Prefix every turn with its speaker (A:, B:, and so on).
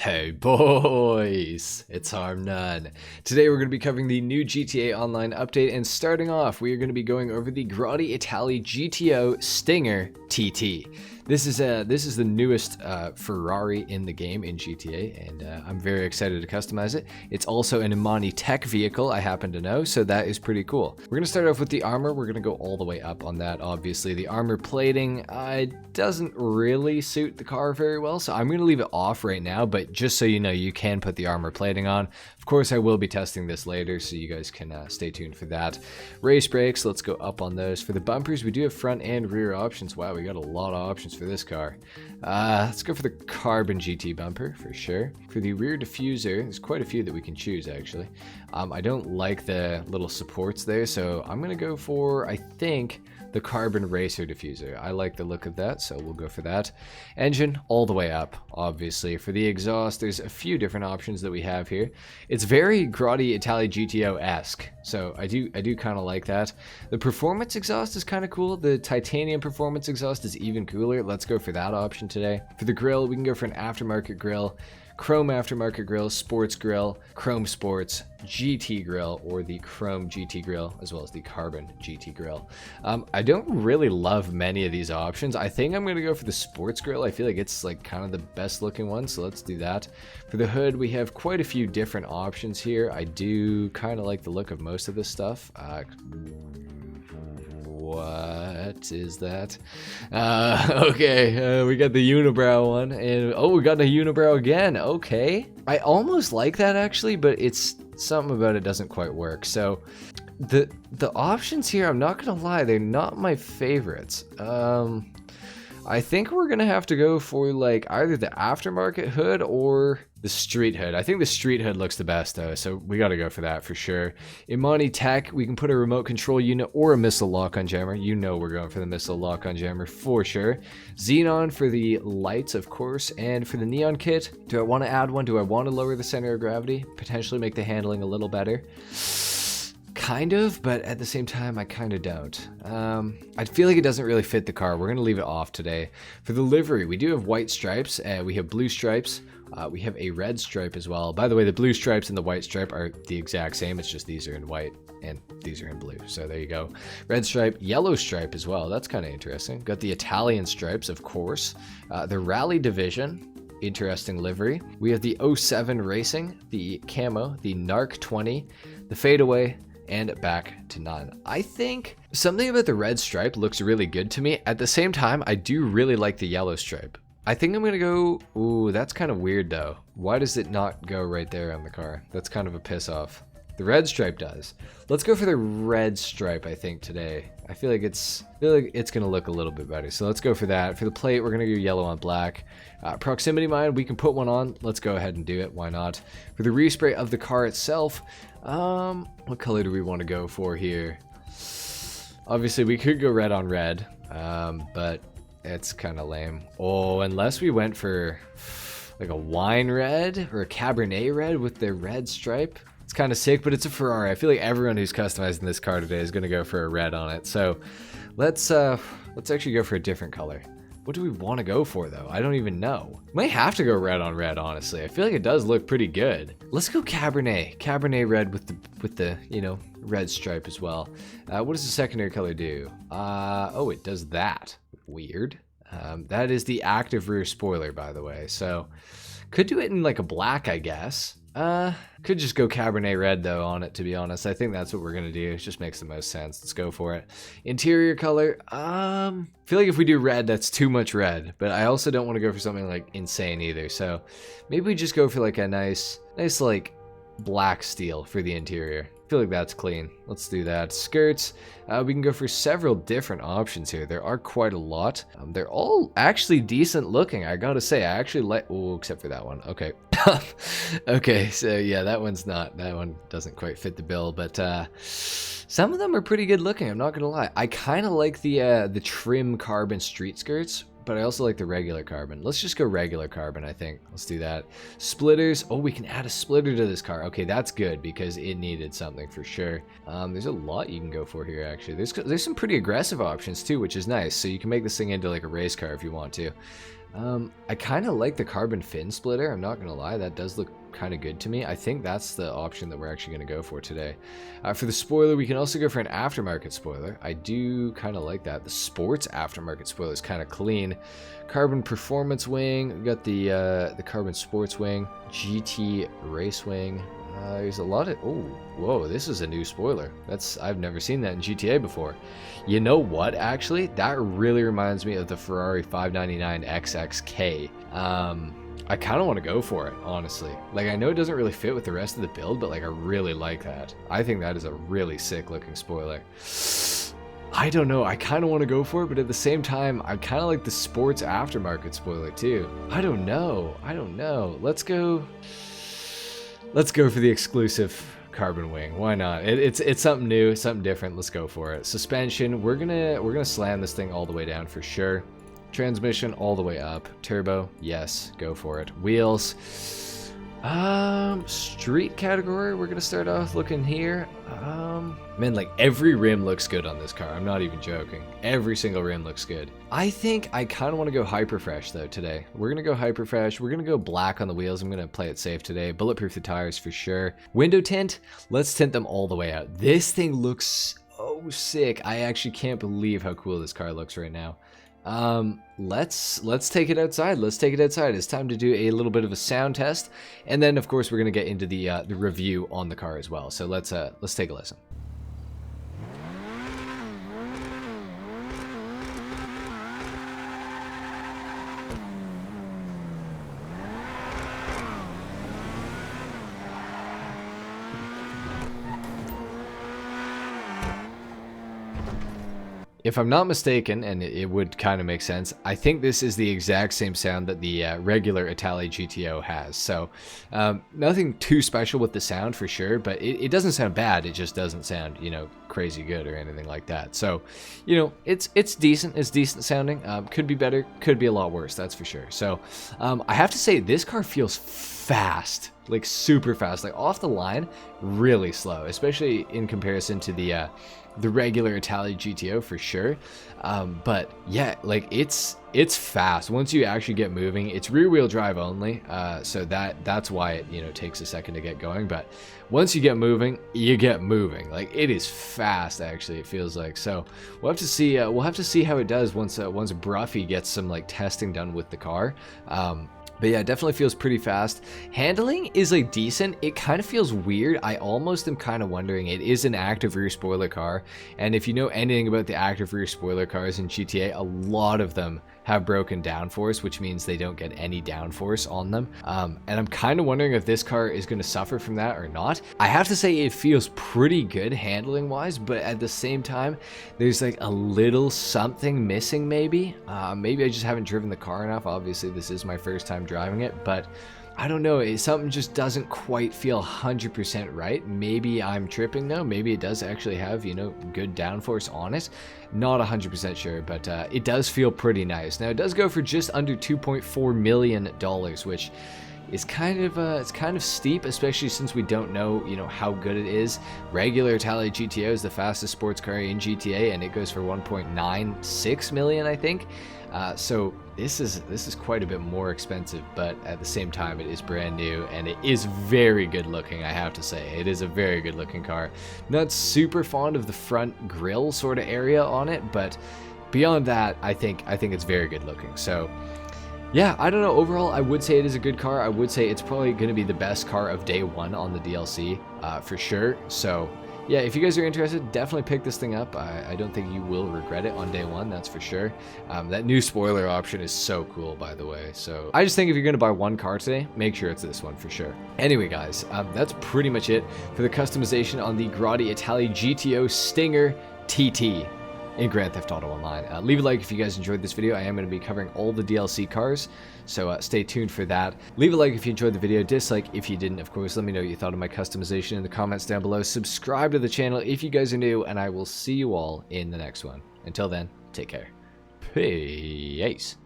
A: Hey boys, it's HarmNone. Today we're going to be covering the new GTA Online update, and starting off we are going to be going over the Grotti Itali GTO Stinger TT. This is the newest Ferrari in the game in GTA, and I'm very excited to customize it. It's also an Imani Tech vehicle, I happen to know, so that is pretty cool. We're going to start off with the armor. We're going to go all the way up on that, obviously. The armor plating doesn't really suit the car very well, so I'm going to leave it off right now, but just so you know, you can put the armor plating on. Of course, I will be testing this later, so you guys can stay tuned for that. Race brakes, let's go up on those. For the bumpers, we do have front and rear options. Wow, we got a lot of options for this car. Let's go for the carbon GT bumper, for sure. For the rear diffuser, there's quite a few that we can choose, actually. I don't like the little supports there, so I'm going to go for, I think, the carbon racer diffuser. I like the look of that, so we'll go for that. Engine all the way up, obviously. For the exhaust, there's a few different options that we have here. It's very Grotti Itali GTO-esque, so I do kind of like that. The performance exhaust is kind of cool. The titanium performance exhaust is even cooler. Let's go for that option today. For the grille, we can go for an aftermarket grille, chrome aftermarket grill, sports grill, chrome sports, GT grill, or the chrome GT grill, as well as the carbon GT grill. I don't really love many of these options. I think I'm going to go for the sports grill. I feel like it's like kind of the best looking one, so let's do that. For the hood, we have quite a few different options here. I do kind of like the look of most of this stuff. What is that? Okay, we got the unibrow one, and oh, we got a unibrow again. Okay, I almost like that actually, but it's something about it doesn't quite work. So the options here, I'm not gonna lie, they're not my favorites. I think we're gonna have to go for like either the aftermarket hood or the street hood. I think the street hood looks the best though, so we gotta go for that for sure. Imani Tech, we can put a remote control unit or a missile lock-on jammer. You know we're going for the missile lock-on jammer for sure. Xenon for the lights, of course, and for the neon kit, do I want to add one? Do I want to lower the center of gravity? Potentially make the handling a little better? Kind of, but at the same time, I kind of don't. I feel like it doesn't really fit the car. We're going to leave it off today. For the livery, we do have white stripes, we have blue stripes, we have a red stripe as well. By the way, the blue stripes and the white stripe are the exact same. It's just these are in white and these are in blue. So there you go. Red stripe, yellow stripe as well. That's kind of interesting. Got the Italian stripes, of course. The Rally Division. Interesting livery. We have the 07 Racing, the Camo, the Narc 20, the Fadeaway, and back to none. I think something about the red stripe looks really good to me. At the same time, I do really like the yellow stripe. I think I'm gonna go, ooh, that's kind of weird though. Why does it not go right there on the car? That's kind of a piss off. The red stripe does. Let's go for the red stripe, I think, today. I feel like it's gonna look a little bit better. So let's go for that. For the plate, we're gonna go yellow on black. Proximity mine, we can put one on. Let's go ahead and do it. Why not? For the respray of the car itself, what color do we want to go for here? Obviously, we could go red on red, but it's kind of lame. Oh, unless we went for like a wine red or a Cabernet red with the red stripe. It's kind of sick, but it's a Ferrari. I feel like everyone who's customizing this car today is going to go for a red on it. So let's actually go for a different color. What do we want to go for though? I don't even know. Might have to go red on red, honestly. I feel like it does look pretty good. Let's go Cabernet red with the you know, red stripe as well. What does the secondary color do? Oh, it does that. Weird. That is the active rear spoiler, by the way. So could do it in like a black, I guess. Could just go Cabernet red though on it, to be honest. I think that's what we're gonna do. It just makes the most sense. Let's go for it. Interior color, feel like if we do red, that's too much red, but I also don't want to go for something like insane either. So maybe we just go for like a nice like black steel for the interior. I feel like that's clean. Let's do that. Skirts, we can go for several different options here. There are quite a lot. They're all actually decent looking, I gotta say. I actually like, oh, except for that one. Okay. Okay, so yeah, that one doesn't quite fit the bill, but some of them are pretty good looking, I'm not gonna lie. I kind of like the trim carbon street skirts, but I also like the regular carbon. Let's just go regular carbon, I think. Let's do that. Splitters. Oh, we can add a splitter to this car. Okay, that's good because it needed something for sure. There's a lot you can go for here, actually. There's some pretty aggressive options too, which is nice. So you can make this thing into like a race car if you want to. I kind of like the carbon fin splitter. I'm not gonna lie, that does look kind of good to me. I think that's the option that we're actually going to go for today. For the spoiler, we can also go for an aftermarket spoiler. I do kind of like that. The sports aftermarket spoiler is kind of clean. Carbon performance wing. We got the carbon sports wing, GT race wing. There's a lot of, oh, whoa, this is a new spoiler. I've never seen that in GTA before. You know what, actually? That really reminds me of the Ferrari 599 XXK. I kind of want to go for it, honestly. Like, I know it doesn't really fit with the rest of the build, but like, I really like that. I think that is a really sick looking spoiler. I don't know, I kind of want to go for it, but at the same time, I kind of like the sports aftermarket spoiler too. I don't know. Let's go for the exclusive carbon wing. Why not? It's something new, something different. Let's go for it. Suspension, we're gonna slam this thing all the way down for sure. Transmission all the way up. Turbo, yes, go for it. Wheels, street category, we're gonna start off looking here. Man, like, every rim looks good on this car. I'm not even joking. Every single rim looks good. I think I kind of want to go hyper fresh though today. We're gonna go hyper fresh. We're gonna go black on the wheels. I'm gonna play it safe today. Bulletproof the tires for sure. Window tint, let's tint them all the way out. This thing looks so sick. I actually can't believe how cool this car looks right now. Let's take it outside. It's time to do a little bit of a sound test, and then of course we're gonna get into the review on the car as well. So let's take a listen. If I'm not mistaken, and it would kind of make sense, I think this is the exact same sound that the regular Itali GTO has. So nothing too special with the sound for sure, but it doesn't sound bad. It just doesn't sound, you know, crazy good or anything like that. So, you know, it's decent. It's decent sounding. Could be better. Could be a lot worse. That's for sure. So I have to say this car feels fast, like super fast, like off the line, really slow, especially in comparison to the regular Itali GTO for sure. But yeah, like it's fast once you actually get moving. It's rear wheel drive only, so that's why it, you know, takes a second to get going. But once you get moving, you get moving. Like, it is fast, actually, it feels like. So we'll have to see how it does once Bruffy gets some like testing done with the car. But yeah, it definitely feels pretty fast. Handling is like decent. It kind of feels weird. I almost am kind of wondering, it is an active rear spoiler car, and if you know anything about the active rear spoiler cars in GTA, a lot of them have broken downforce, which means they don't get any downforce on them. And I'm kind of wondering if this car is going to suffer from that or not. I have to say it feels pretty good handling wise, but at the same time, there's like a little something missing maybe. Maybe I just haven't driven the car enough. Obviously, this is my first time driving it, but I don't know, something just doesn't quite feel 100% right. Maybe I'm tripping though. Maybe it does actually have, you know, good downforce on it. Not 100% sure, but it does feel pretty nice. Now, it does go for just under $2.4 million, which is kind of steep, especially since we don't know, you know, how good it is. Regular Itali GTO is the fastest sports car in GTA, and it goes for 1.96 million, I think. So this is quite a bit more expensive, but at the same time, it is brand new and it is very good looking. I have to say, it is a very good looking car. Not super fond of the front grille sort of area on it, but beyond that, I think it's very good looking. So yeah, I don't know. Overall, I would say it is a good car. I would say it's probably going to be the best car of day one on the DLC, for sure. So yeah, if you guys are interested, definitely pick this thing up. I don't think you will regret it on day one, that's for sure. That new spoiler option is so cool, by the way. So I just think if you're going to buy one car today, make sure it's this one for sure. Anyway, guys, that's pretty much it for the customization on the Grotti Itali GTO Stinger TT in Grand Theft Auto Online. Leave a like if you guys enjoyed this video. I am going to be covering all the DLC cars, so stay tuned for that. Leave a like if you enjoyed the video, dislike if you didn't, of course. Let me know what you thought of my customization in the comments down below. Subscribe to the channel if you guys are new, and I will see you all in the next one. Until then, take care. Peace.